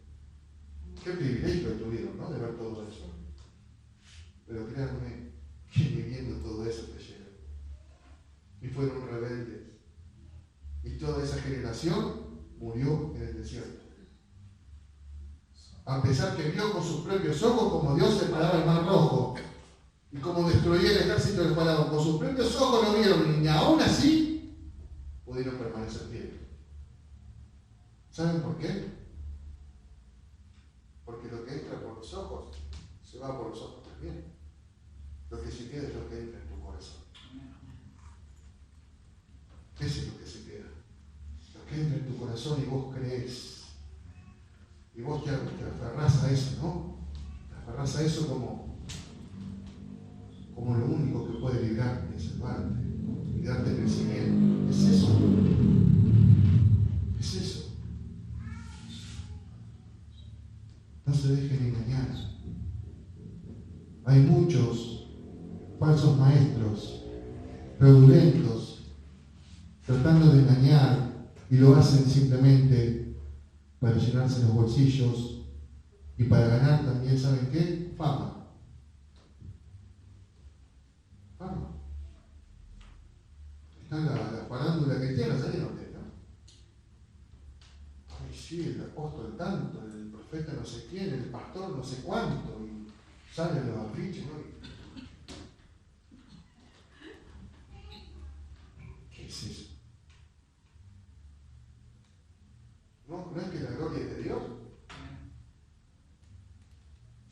Qué privilegio tuvieron, ¿no? De ver todo eso. Pero créanme, que ni viendo todo eso creyeron. Y fueron rebeldes. Y toda esa generación murió en el desierto. A pesar que vio con sus propios ojos como Dios separaba el Mar Rojo y como destruía el ejército del faraón, con sus propios ojos lo vieron y aún así pudieron permanecer fieles. ¿Saben por qué? Porque lo que entra por los ojos se va por los ojos también. Lo que se queda es lo que entra en tu corazón. ¿Qué Y vos te aferrás a eso, ¿no? Te aferrás a eso como lo único que puede librarte, salvarte y darte crecimiento. Es eso. Es eso. No se dejen engañar. Hay muchos falsos maestros, fraudulentos, tratando de engañar, y lo hacen simplemente para llenarse los bolsillos y para ganar también, ¿saben qué? Fama. Fama. Está la farándula cristiana, ¿salieron ustedes, no? Ay, sí, el apóstol tanto, el profeta no sé quién, el pastor no sé cuánto, y salen los afiches, ¿no? ¿Qué es eso? ¿No es que la gloria es de Dios?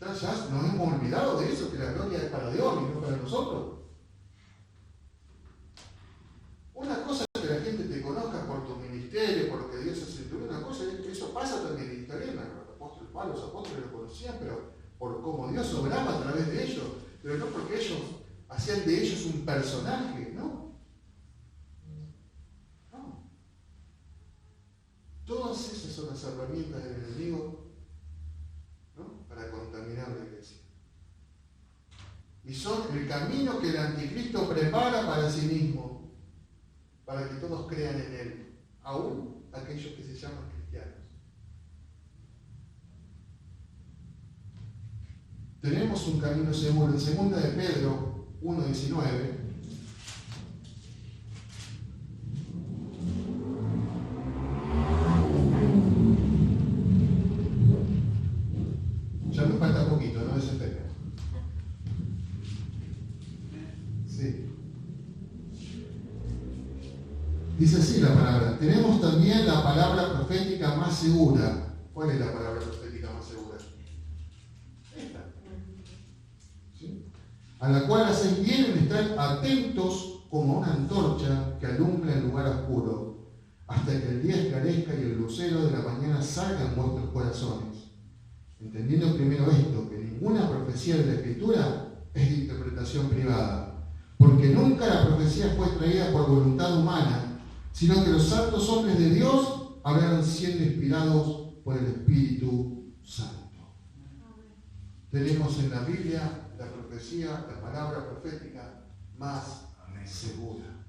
Ya nos hemos olvidado de eso, que la gloria es para Dios y no para nosotros. Una cosa es que la gente te conozca por tu ministerio, por lo que Dios hace en tu vida. Una cosa es que eso pasa también en la historia. Los apóstoles lo conocían, pero por cómo Dios obraba a través de ellos. Pero no porque ellos hacían de ellos un personaje, ¿no? No. Todas esas son las herramientas del enemigo, ¿no? Para contaminar la iglesia. Y son el camino que el anticristo prepara para sí mismo, para que todos crean en él, aún aquellos que se llaman cristianos. Tenemos un camino seguro. En 2 de Pedro 1:19 ya me falta poquito, no desespero. Sí. Dice así la palabra. Tenemos también la palabra profética más segura. ¿Cuál es la palabra profética más segura? Esta. ¿Sí? A la cual hacen bien en estar atentos como una antorcha que alumbra en lugar oscuro, hasta que el día esclarezca y el lucero de la mañana salga en vuestros corazones. Entendiendo primero esto, que ninguna profecía de la Escritura es de interpretación privada, porque nunca la profecía fue traída por voluntad humana, sino que los santos hombres de Dios hablaron siendo inspirados por el Espíritu Santo. Tenemos en la Biblia la profecía, la palabra profética más segura.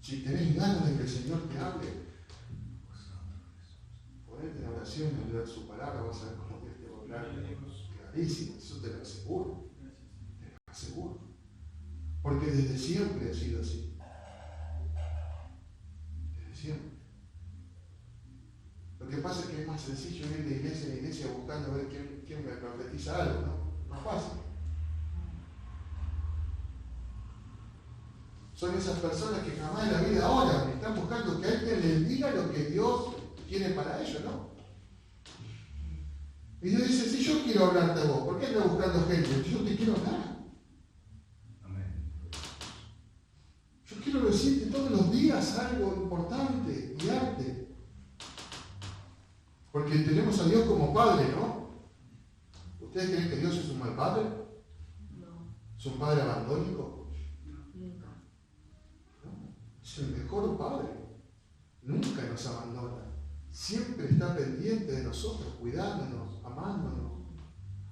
Si tenés ganas de que el Señor te hable, ponete en oración y leer su palabra, vas a ver cómo Dios te va a hablar clarísimo. Eso te lo aseguro. Te lo aseguro. Porque desde siempre ha sido así. Desde siempre. Lo que pasa es que es más sencillo ir de iglesia en iglesia buscando a ver quién me profetiza algo, ¿no? Más fácil. Son esas personas que jamás en la vida oran, están buscando que alguien les diga lo que Dios tiene para ellos, ¿no? Y Dios dice, si yo quiero hablarte a vos, ¿por qué andas buscando gente? Yo te quiero hablar. Yo quiero decirte todos los días algo importante, guiarte. Porque tenemos a Dios como Padre, ¿no? ¿Ustedes creen que Dios es un mal padre? No, ¿Es un padre abandónico? nunca. No, es el mejor padre. Nunca nos abandona. Siempre está pendiente de nosotros, cuidándonos, amándonos,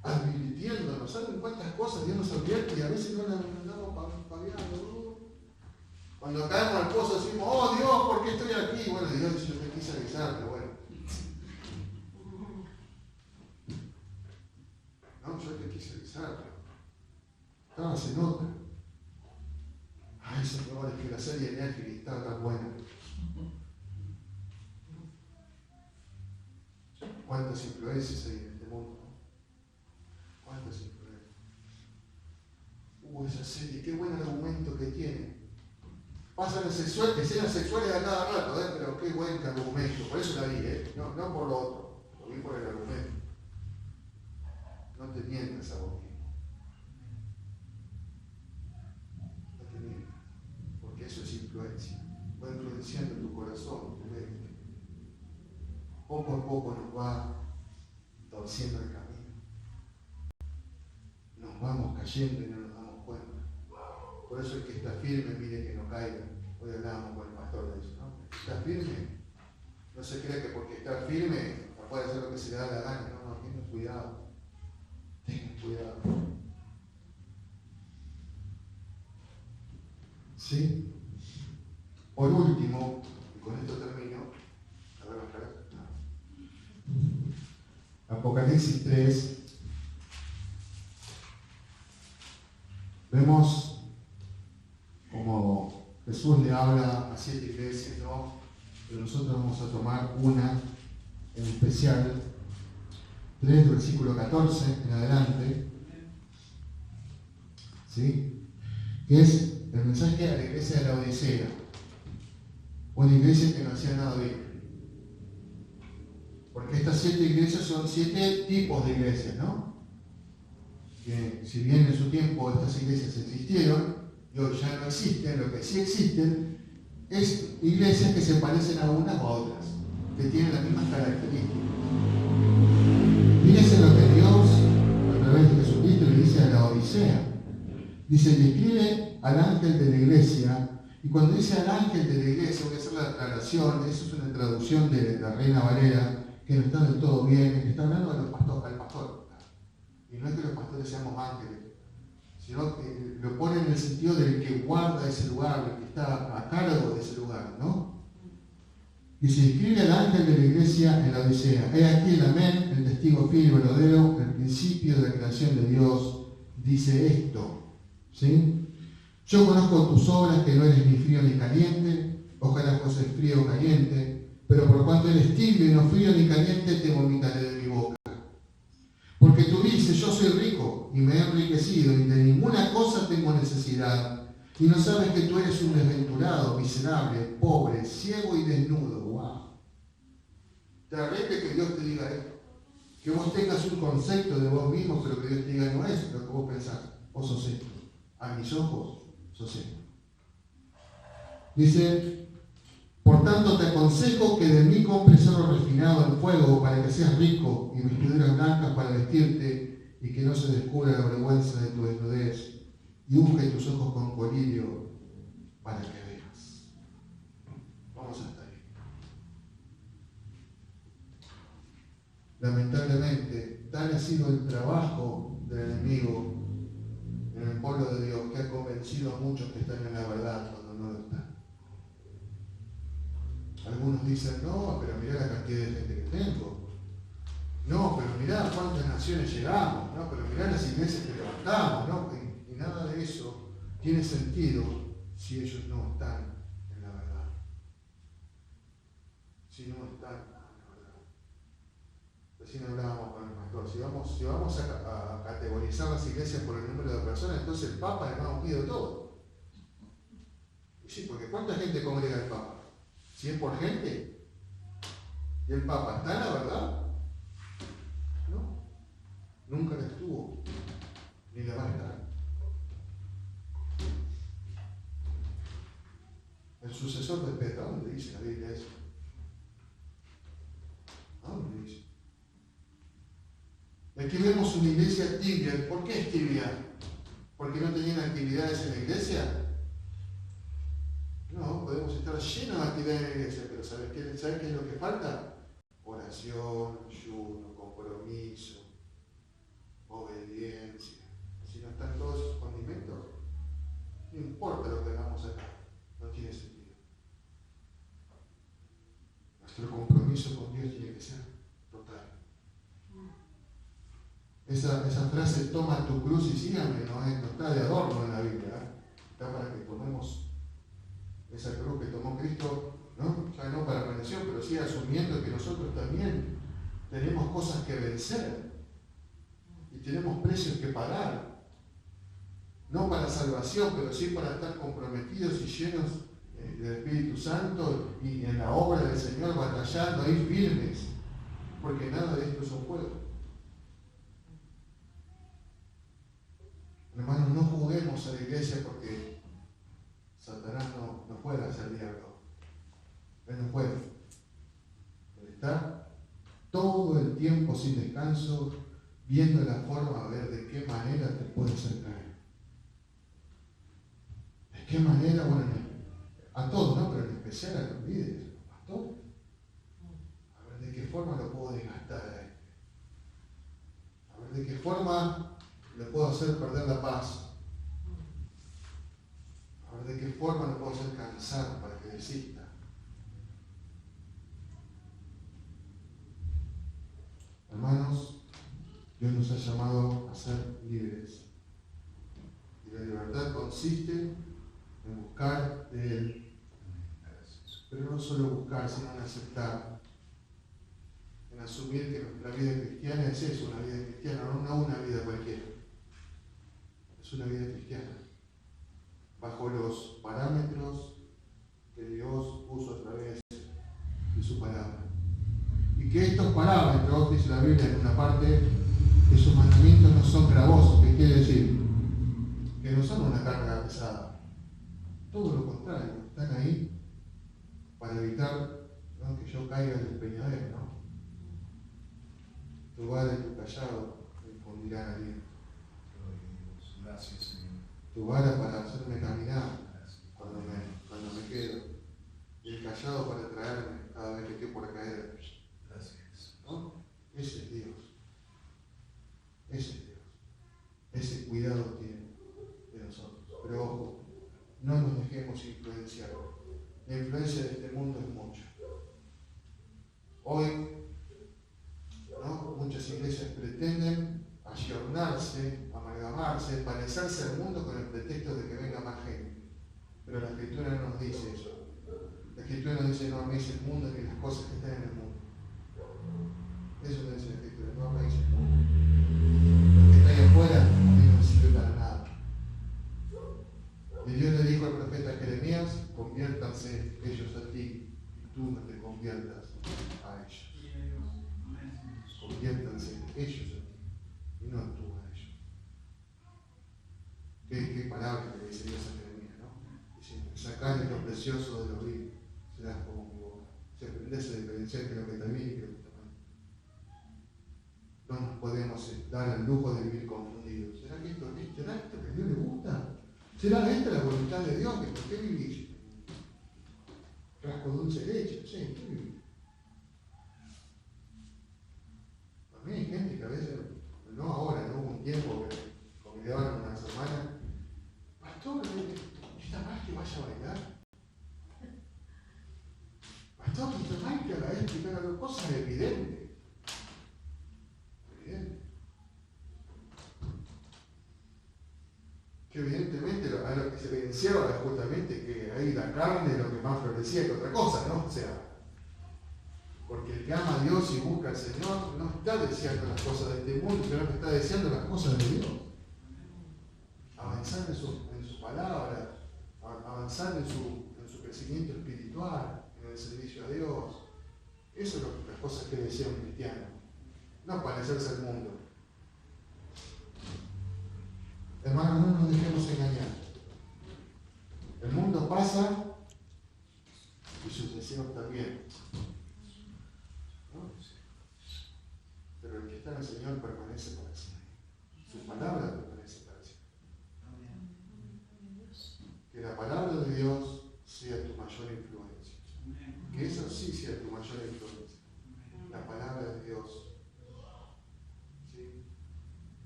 advirtiéndonos. ¿Saben cuántas cosas Dios nos advierte y a veces no las andamos paviando? Cuando caemos al pozo decimos, oh Dios, ¿por qué estoy aquí? Bueno, Dios dice, yo te quise avisarte, bueno. No, yo te quise avisarte. Estabas en otra. Ay, Señor, es que la serie de Netflix estaba tan buena. ¿Cuántas influencias hay en este mundo? ¿Cuántas influencias? Esa serie, qué buen argumento que tiene. Pasan escenas sexuales a cada rato, pero qué buen argumento. Por eso la vi, no por lo otro. Lo vi por el argumento. No te mientas a vos mismo. No te mientas. Porque eso es influencia. Va influenciando tu corazón, tu mente. poco a poco nos va torciendo el camino. Nos vamos cayendo y no nos damos cuenta. Por eso el que está firme, mire que no caiga. Hoy hablábamos con el pastor de eso, ¿no? El que está firme, no se crea que porque está firme no puede hacer lo que se le da la gana. No, tengan cuidado. Tengan cuidado. ¿Sí? Por último, y con esto termino, a ver otra vez. Apocalipsis 3. Vemos como Jesús le habla a 7 iglesias, ¿no? Pero nosotros vamos a tomar una en especial, 3, versículo 14 en adelante, ¿sí? Que es el mensaje a la iglesia de la Odisea, una iglesia que no hacía nada bien. Porque estas 7 iglesias son 7 tipos de iglesias, ¿no? Que si bien en su tiempo estas iglesias existieron, y hoy ya no existen, lo que sí existen es iglesias que se parecen a unas o a otras, que tienen las mismas características. Fíjense lo que Dios, a través de Jesucristo, le dice a la Odisea. Dice, le escribe al ángel de la iglesia, y cuando dice al ángel de la iglesia, voy a hacer la aclaración, eso es una traducción de la Reina Valera, que no está del todo bien, que está hablando de los pastores, al pastor. Y no es que los pastores seamos ángeles, sino que lo pone en el sentido del que guarda ese lugar, el que está a cargo de ese lugar, ¿no? Y se escribe al ángel de la iglesia en la Odisea. He aquí el amén, el testigo fiel y verdadero, el principio de la creación de Dios, dice esto, ¿sí? Yo conozco tus obras, que no eres ni frío ni caliente, ojalá fueses frío o caliente, pero por cuanto eres tibio y no frío ni caliente, te vomitaré de mi boca. Porque tú dices, yo soy rico y me he enriquecido y de ninguna cosa tengo necesidad, y no sabes que tú eres un desventurado, miserable, pobre, ciego y desnudo. ¡Wow! Te arrepiente que Dios te diga esto, que vos tengas un concepto de vos mismo, pero que Dios te diga no es lo que vos pensás. Vos sos esto. A mis ojos sos esto. Dice, por tanto te aconsejo que de mí compres oro refinado en fuego para que seas rico y vestiduras blancas para vestirte y que no se descubra la vergüenza de tu desnudez, y unge tus ojos con colirio para que veas. Vamos hasta ahí. Lamentablemente, tal ha sido el trabajo del enemigo en el pueblo de Dios, que ha convencido a muchos que están en la verdad cuando no lo están. Algunos dicen, no, pero mirá la cantidad de gente que tengo. No, pero mirá cuántas naciones llegamos. No, pero mirá las iglesias que levantamos. No, y nada de eso tiene sentido si ellos no están en la verdad. Si no están en la verdad. Recién hablábamos con el pastor. Si vamos a categorizar las iglesias por el número de personas, entonces el Papa es más unido de todo. Y sí, porque ¿cuánta gente congrega el Papa? Si es por gente, y el Papa está en la verdad, no, nunca la estuvo, ni la va a estar. El sucesor de Pedro, ¿a dónde dice la Biblia eso? ¿A dónde dice? Aquí vemos una iglesia tibia. ¿Por qué es tibia? ¿Porque no tenían actividades en la iglesia? No, podemos estar llenos de actividades en la iglesia, pero ¿sabes qué es lo que falta? Oración, ayuno, compromiso, obediencia. Si no están todos esos condimentos, no importa lo que hagamos acá, no tiene sentido. Nuestro compromiso con Dios tiene que ser total. Esa frase, toma tu cruz y sígame, no está de adorno en la Biblia, está para que tomemos esa cruz que tomó Cristo, ¿no? Ya no para redención, pero sí asumiendo que nosotros también tenemos cosas que vencer y tenemos precios que pagar, no para salvación, pero sí para estar comprometidos y llenos del Espíritu Santo y en la obra del Señor, batallando ahí firmes, porque nada de esto es un juego. Hermanos, no juguemos a la iglesia porque Satanás no puede hacer diablo. Él no puede. Él está todo el tiempo sin descanso, viendo la forma a ver de qué manera te puede hacer caer. ¿De qué manera? Bueno, a todos, ¿no? Pero en especial a los líderes, a los pastores. A ver de qué forma lo puedo desgastar a este. A ver de qué forma le puedo hacer perder la paz. A ver de qué forma lo puedo hacer cansar para que desista. Hermanos, Dios nos ha llamado a ser líderes. Y la libertad consiste en buscar de Él. Pero no solo buscar, sino en aceptar. En asumir que nuestra vida cristiana es eso, una vida cristiana, no una vida cualquiera. Es una vida cristiana. Bajo los parámetros que Dios puso a través de su palabra. Y que estos parámetros, dice la Biblia en una parte, que sus mandamientos no son gravosos. ¿Qué quiere decir? Que no son una carga pesada. Todo lo contrario, están ahí para evitar, ¿no?, que yo caiga en el despeñadero, ¿no? Tu vara y tu callado me infundirán aliento. Gracias, Señor. Tu vara para hacerme caminar cuando me quedo. Y el callado para traerme cada vez que estoy por caer. Gracias. ¿No? Ese es Dios. Ese es Dios. Ese cuidado tiene de nosotros. Pero ojo, no nos dejemos influenciar. La influencia de este mundo es mucha. Hoy, ¿no?, muchas iglesias pretenden ayornarse, amalgamarse, parecerse al mundo con el pretexto de que venga más gente. Pero la Escritura no nos dice eso. La Escritura nos dice: no améis el mundo ni las cosas que están en el mundo. Eso no dice la Escritura: no améis el mundo. Lo que está ahí afuera a mí no me sirve para nada. Y Dios le dijo al profeta Jeremías: conviértanse ellos a ti y tú no te conviertas a ellos. Conviértanse ellos a ti y no tú a ellos. Qué palabra que le dice Dios a Jeremías, ¿no? Diciendo: sacad lo precioso de lo vil, serás como mi boca. Si aprendes a diferenciar que lo que está bien y que lo que está mal. No nos podemos dar el lujo de vivir confundidos. ¿Será que esto que a Dios le gusta? ¿Será esta la voluntad de Dios? ¿Que por qué vivís? Rasco dulce de leche, no sé, ¿qué vivís? A mí hay gente que a veces, no ahora, no hubo un tiempo que convidaban a unas hermanas: pastor, ¿está mal que vaya a bailar? Pastor, ¿está mal que haga esto y que haga cosas evidentes? Que evidentemente a lo que se evidenciaba era justamente que ahí la carne es lo que más florecía que otra cosa, ¿no? O sea, porque el que ama a Dios y busca al Señor no está deseando las cosas de este mundo, sino que está deseando las cosas de Dios. Avanzar en su palabra, avanzar en su crecimiento espiritual, en el servicio a Dios. Eso es las cosas que desea un cristiano, no parecerse al mundo. Hermanos, no nos dejemos engañar. El mundo pasa y sus deseos también. ¿No? Pero el que está en el Señor permanece para siempre. Su palabra permanece para siempre. Que la palabra de Dios sea tu mayor influencia. Que eso sí sea tu mayor influencia. La palabra de Dios. ¿Sí?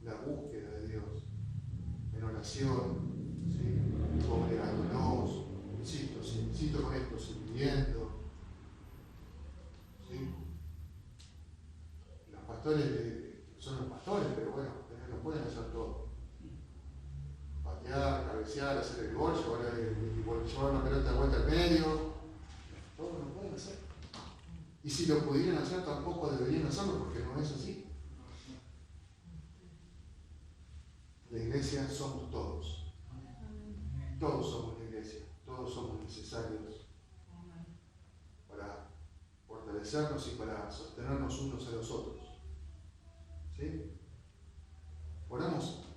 La búsqueda de Dios. En oración, ¿sí?, congregándonos, insisto con esto, sirviendo. ¿Sí? Los pastores son los pastores, pero bueno, no pueden hacer todo. Patear, cabecear, hacer el gol, llevar una pelota de vuelta al medio, todo lo pueden hacer. Y si lo pudieran hacer, tampoco deberían hacerlo, porque no es así. La iglesia somos todos. Todos somos la iglesia. Todos somos necesarios para fortalecernos y para sostenernos unos a los otros. ¿Sí? Oramos.